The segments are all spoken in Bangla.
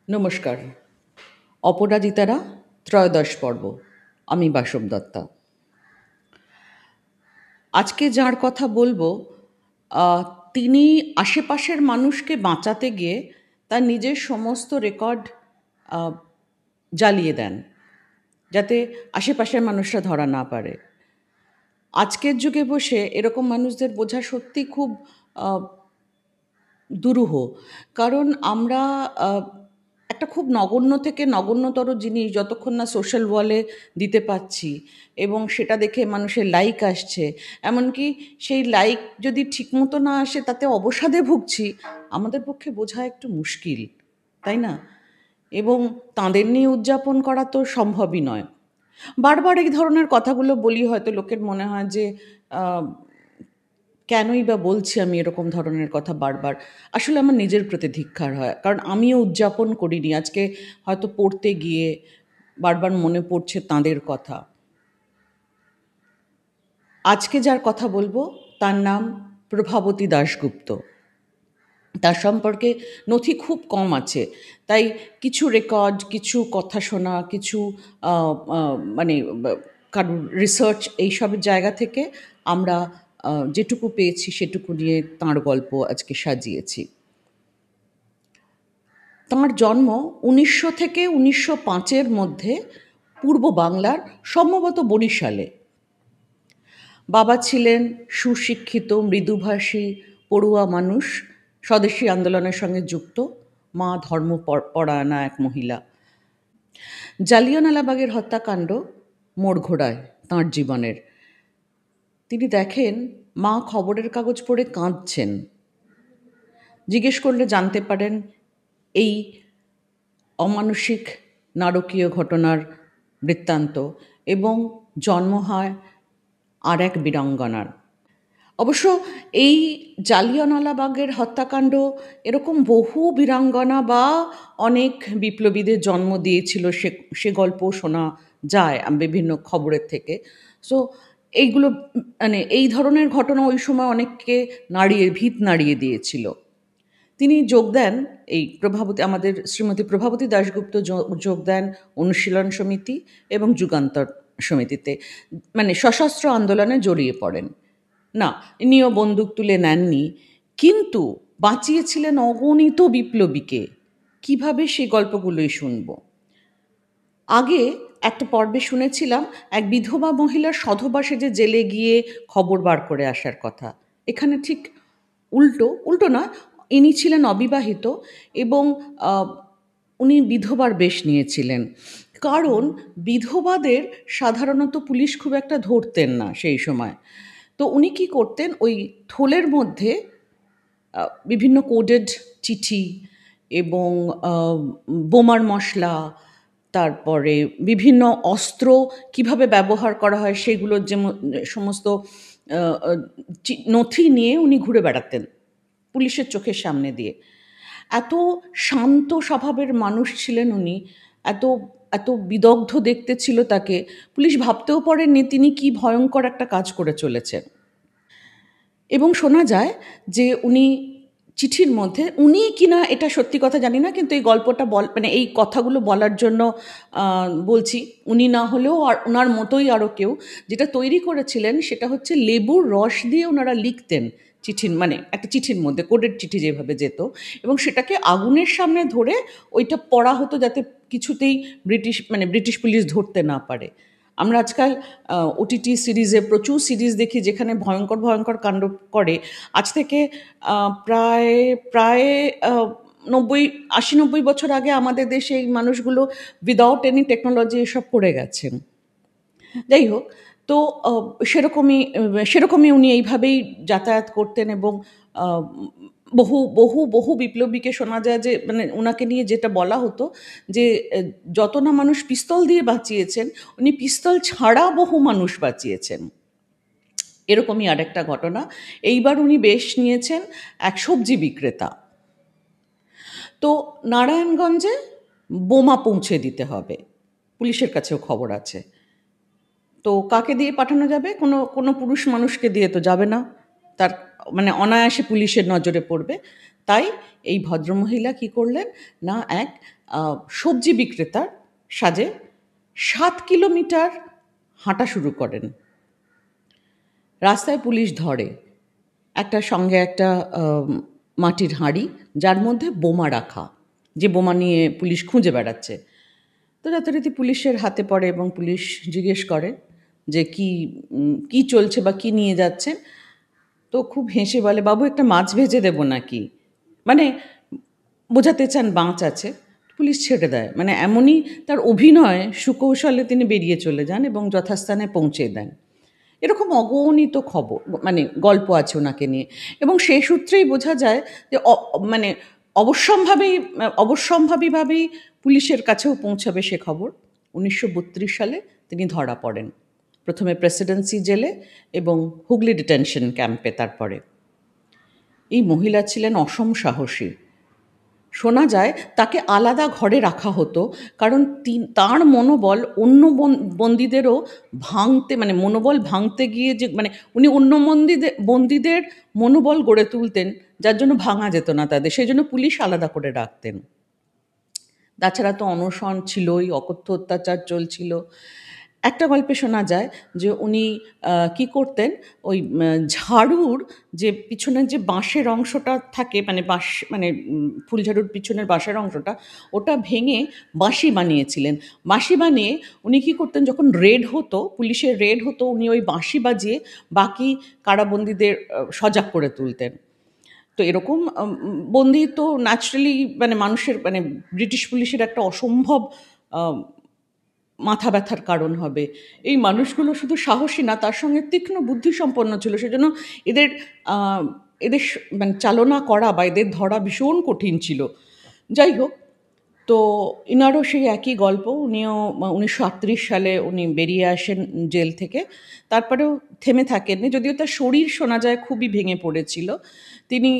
নমস্কার। অপরাজিতারা ত্রয়োদশ পর্ব। আমি বাসব দত্তা। আজকে যার কথা বলবো, আহ, তিনি আশেপাশের মানুষকে বাঁচাতে গিয়ে তার নিজের সমস্ত রেকর্ড আহ, জ্বালিয়ে দেন, যাতে আশেপাশের মানুষরা ধরা না পারে। আজকের যুগে বসে এরকম মানুষদের বোঝা সত্যি খুব আহ, দুরূহ। কারণ আমরা আহ, একটা খুব নগণ্য থেকে নগণ্যতর জিনিস যতক্ষণ না সোশ্যাল ওয়ালে দিতে পারছি এবং সেটা দেখে মানুষের লাইক আসছে, এমনকি সেই লাইক যদি ঠিকমতো না আসে তাতে অবসাদে ভুগছি, আমাদের পক্ষে বোঝা একটু মুশকিল, তাই না? এবং তাঁদের নিয়ে উদযাপন করা তো সম্ভবই নয়। বারবার এই ধরনের কথাগুলো বলি, হয়তো লোকের মনে হয় যে আহ, কেনই বা বলছি আমি এরকম ধরনের কথা বারবার। আসলে আমার নিজের প্রতি ধিক্কার হয়, কারণ আমিও উদযাপন করিনি। আজকে হয়তো পড়তে গিয়ে বারবার মনে পড়ছে তাঁদের কথা। আজকে যার কথা বলবো তার নাম প্রভাবতী দাশগুপ্ত। তার সম্পর্কে নথি খুব কম আছে, তাই কিছু রেকর্ড, কিছু কথা শোনা, কিছু মানে কারোর রিসার্চ, এইসবের জায়গা থেকে আমরা যেটুকু পেয়েছি সেটুকু নিয়ে তাঁর গল্প আজকে সাজিয়েছি। তাঁর জন্ম ১৯০০ থেকে ১৯০৫-এর মধ্যে পূর্ব বাংলার, সম্ভবত বরিশালে। বাবা ছিলেন সুশিক্ষিত, মৃদুভাষী, পড়ুয়া মানুষ, স্বদেশী আন্দোলনের সঙ্গে যুক্ত। মা ধর্মপরায়ণা এক মহিলা। জালিয়ানওয়ালাবাগের হত্যাকাণ্ড মোড় ঘোরায় তাঁর জীবনের। তিনি দেখেন মা খবরের কাগজ পড়ে কাঁদছেন। জিজ্ঞেস করলে জানতে পারেন এই অমানুষিক নারকীয় ঘটনার বৃত্তান্ত, এবং জন্ম হয় আর এক বীরাঙ্গনার। অবশ্য এই জালিয়ানওয়ালাবাগের হত্যাকাণ্ড এরকম বহু বীরাঙ্গনা বা অনেক বিপ্লবীদের জন্ম দিয়েছিল, সে সে গল্প শোনা যায় বিভিন্ন খবরের থেকে। সো এইগুলো মানে এই ধরনের ঘটনা ওই সময় অনেককে ভিত নাড়িয়ে দিয়েছিল। তিনি যোগ দেন এই আমাদের শ্রীমতী প্রভাবতী দাশগুপ্ত যোগ দেন অনুশীলন সমিতি এবং যুগান্তর সমিতিতে, মানে সশস্ত্র আন্দোলনে জড়িয়ে পড়েন। না, ইনিও বন্দুক তুলে নেননি, কিন্তু বাঁচিয়েছিলেন অগণিত বিপ্লবীকে। কিভাবে সেই গল্পগুলোই শুনব। আগে একটা পর্বে শুনেছিলাম এক বিধবা মহিলার সধবা সেজে জেলে গিয়ে খবর বার করে আসার কথা। এখানে ঠিক উল্টো, উল্টো না, ইনি ছিলেন অবিবাহিত এবং আহ, উনি বিধবার বেশ নিয়েছিলেন। কারণ বিধবাদের সাধারণত পুলিশ খুব একটা ধরতেন না সেই সময়। তো উনি কি করতেন, ওই থলের মধ্যে বিভিন্ন কোডেড চিঠি এবং বোমার মশলা, তারপরে বিভিন্ন অস্ত্র কিভাবে ব্যবহার করা হয় সেগুলোর যে সমস্ত নথি নিয়ে উনি ঘুরে বেড়াতেন পুলিশের চোখের সামনে দিয়ে। এত শান্ত স্বভাবের মানুষ ছিলেন উনি, এত এত বিদগ্ধ দেখতে ছিল তাকে, পুলিশ ভাবতেও পারেননি তিনি কি ভয়ঙ্কর একটা কাজ করে চলেছেন। এবং শোনা যায় যে উনি চিঠির মধ্যে, উনি কিনা এটা সত্যি কথা জানি না, কিন্তু এই গল্পটা মানে এই কথাগুলো বলার জন্য বলছি, উনি না হলেও আর ওনার মতোই আরও কেউ যেটা তৈরি করেছিলেন সেটা হচ্ছে লেবুর রস দিয়ে ওনারা লিখতেন চিঠির, মানে একটা চিঠির মধ্যে কোডের চিঠি যেভাবে যেত, এবং সেটাকে আগুনের সামনে ধরে ওইটা পড়া হতো যাতে কিছুতেই ব্রিটিশ পুলিশ ধরতে না পারে। আমরা আজকাল ওটিটি সিরিজে প্রচুর সিরিজ দেখি যেখানে ভয়ঙ্কর ভয়ঙ্কর কাণ্ড করে। আজ থেকে প্রায় প্রায় 80-90 বছর আগে আমাদের দেশে এই মানুষগুলো উইদাউট এনি টেকনোলজি এসব করে গেছেন। যাই হোক, তো সেরকমই উনি এইভাবেই যাতায়াত করতেন এবং আহ, বহু বহু বহু বিপ্লবীকে শোনা যায় যে, মানে ওনাকে নিয়ে যেটা বলা হতো যে যত না মানুষ পিস্তল দিয়ে বাঁচিয়েছেন, উনি পিস্তল ছাড়া বহু মানুষ বাঁচিয়েছেন। এরকমই আরেকটা ঘটনা। এইবার উনি বেশ নিয়েছেন এক সবজি বিক্রেতা। তো নারায়ণগঞ্জে বোমা পৌঁছে দিতে হবে, পুলিশের কাছেও খবর আছে। তো কাকে দিয়ে পাঠানো যাবে? কোনো কোনো পুরুষ মানুষকে দিয়ে তো যাবে না, তার মানে অনায়াসে পুলিশের নজরে পড়বে। তাই এই ভদ্রমহিলা কী করলেন না, এক সবজি বিক্রেতার সাজে 7 কিলোমিটার হাঁটা শুরু করেন। রাস্তায় পুলিশ ধরে, সঙ্গে একটা মাটির হাঁড়ি, যার মধ্যে বোমা রাখা, যে বোমা নিয়ে পুলিশ খুঁজে বেড়াচ্ছে। তো যথারীতি পুলিশের হাতে পড়ে এবং পুলিশ জিজ্ঞেস করে যে কি চলছে বা কি নিয়ে যাচ্ছে। তো খুব হেসে বলে, বাবু একটা মাছ ভেজে দেবো নাকি, মানে বোঝাতে চান বাঁচ আছে। পুলিশ ছেড়ে দেয়, মানে এমনই তার অভিনয় সুকৌশলে তিনি বেরিয়ে চলে যান এবং যথাস্থানে পৌঁছে দেন। এরকম অগণিত খবর, মানে গল্প আছে ওনাকে নিয়ে, এবং সেই সূত্রেই বোঝা যায় যে মানে অবশ্যম্ভাবীভাবেই পুলিশের কাছেও পৌঁছাবে সে খবর। 1932 সালে তিনি ধরা পড়েন, প্রথমে প্রেসিডেন্সি জেলে এবং হুগলি ডিটেনশন ক্যাম্পে। তারপরে এই মহিলা ছিলেন অসম সাহসী। শোনা যায় তাকে আলাদা ঘরে রাখা হতো, কারণ তার মনোবল অন্য বন্দীদেরও ভাঙতে, মানে মনোবল ভাঙতে গিয়ে যে, মানে উনি অন্য বন্দীদের মনোবল গড়ে তুলতেন, যার জন্য ভাঙা যেত না তাদের, সেই জন্য পুলিশ আলাদা করে রাখতেন। তাছাড়া তো অনশন ছিলই, অকথ্য অত্যাচার চলছিল। একটা গল্পে শোনা যায় যে উনি কি করতেন, ওই ঝাড়ুর যে পিছনের যে বাঁশের অংশটা থাকে, মানে ফুলঝাড়ুর পিছনের বাঁশের অংশটা, ওটা ভেঙে বাঁশি বানিয়েছিলেন। বাঁশি বানিয়ে উনি কী করতেন, যখন রেড হতো, পুলিশের রেড হতো, উনি ওই বাঁশি বাজিয়ে বাকি কারাবন্দীদের সজাগ করে তুলতেন। তো এরকম বন্দী তো ন্যাচারালি, মানে মানুষের, মানে ব্রিটিশ পুলিশের একটা অসম্ভব মাথা ব্যথার কারণ হবে। এই মানুষগুলো শুধু সাহসী না, তার সঙ্গে তীক্ষ্ণ বুদ্ধিসম্পন্ন ছিল, সেজন্য এদের এদের মানে চালনা করা বা এদের ধরা ভীষণ কঠিন ছিল। যাই হোক, তো ইনারও সেই একই গল্প। উনিও 1938 সালে উনি বেরিয়ে আসেন জেল থেকে। তারপরেও থেমে থাকেননি, যদিও তার শরীর শোনা যায় খুবই ভেঙে পড়েছিল। তিনি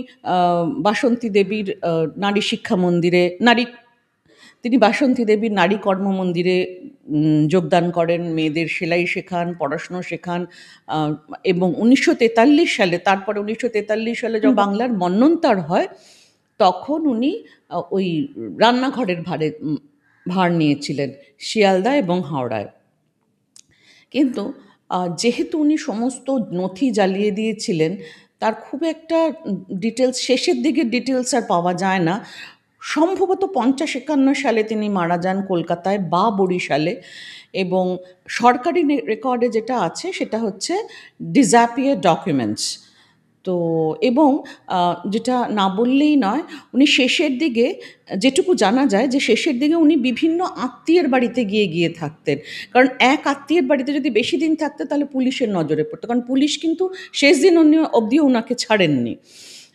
বাসন্তী দেবীর বাসন্তী দেবীর নারী কর্ম মন্দিরে যোগদান করেন, মেয়েদের সেলাই শেখান, পড়াশুনো শেখান, এবং 1943 সালে, তারপরে 1943 সালে যখন বাংলার মন্বন্তর হয়, তখন উনি ওই রান্নাঘরের ভার নিয়েছিলেন শিয়ালদা এবং হাওড়ায়। কিন্তু যেহেতু উনি সমস্ত নথি জ্বালিয়ে দিয়েছিলেন, তার খুব একটা শেষের দিকে ডিটেলস আর পাওয়া যায় না। সম্ভবত 50-51 সালে তিনি মারা যান কলকাতায় বা বরিশালে, এবং সরকারি রেকর্ডে যেটা আছে সেটা হচ্ছে ডিসঅ্যাপিয়ার ডকুমেন্টস। তো এবং যেটা না বললেই নয়, উনি শেষের দিকে, যেটুকু জানা যায় যে শেষের দিকে উনি বিভিন্ন আত্মীয়ের বাড়িতে গিয়ে থাকতেন, কারণ এক আত্মীয়ের বাড়িতে যদি বেশি দিন থাকতেন তাহলে পুলিশের নজরে পড়তো, কারণ পুলিশ কিন্তু শেষ দিন অবধিও ওনাকে ছাড়েননি।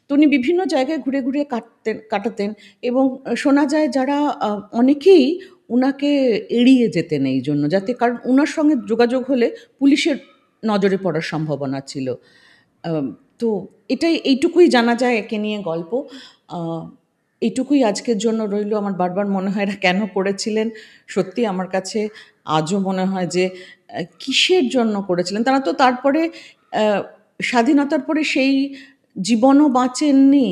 তো উনি বিভিন্ন জায়গায় ঘুরে কাটাতেন, এবং শোনা যায় যারা অনেকেই উনাকে এড়িয়ে যেতেন এই জন্য, যাতে, কারণ উনার সঙ্গে যোগাযোগ হলে পুলিশের নজরে পড়ার সম্ভাবনা ছিল। তো এইটুকুই জানা যায় একে নিয়ে গল্প। এইটুকুই আজকের জন্য রইল। আমার বারবার মনে হয় এরা কেন করেছিলেন, সত্যি আমার কাছে আজও মনে হয় যে কিসের জন্য করেছিলেন তারা। তো তারপরে স্বাধীনতার পরে সেই জীবনও বাঁচেননি,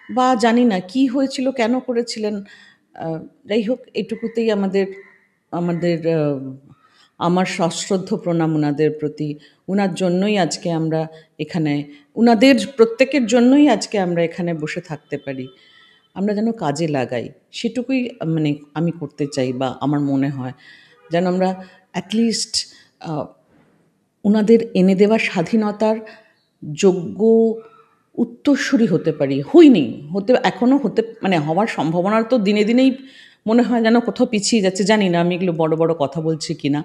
বা জানি না কি হয়েছিল, কেন করেছিলেন। যাই হোক, এটুকুতেই আমাদের আমার সশ্রদ্ধ প্রণাম ওনাদের প্রতি। ওনার জন্যই আজকে আমরা এখানে, ওনাদের প্রত্যেকের জন্যই আজকে আমরা এখানে বসে থাকতে পারি। আমরা যেন কাজে লাগাই, সেটুকুই মানে আমি করতে চাই, বা আমার মনে হয় যেন আমরা অ্যাটলিস্ট ওনাদের এনে দেওয়া স্বাধীনতার যোগ্য উত্তরসূরি হতে পারি। এখনও মানে হওয়ার সম্ভাবনা তো দিনে দিনেই মনে হয় যেন কোথাও পিছিয়ে যাচ্ছে। জানি না আমি এগুলো বড় বড় কথা বলছি কিনা,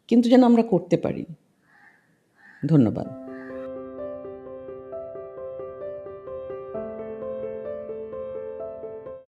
কিন্তু যেন আমরা করতে পারি। ধন্যবাদ।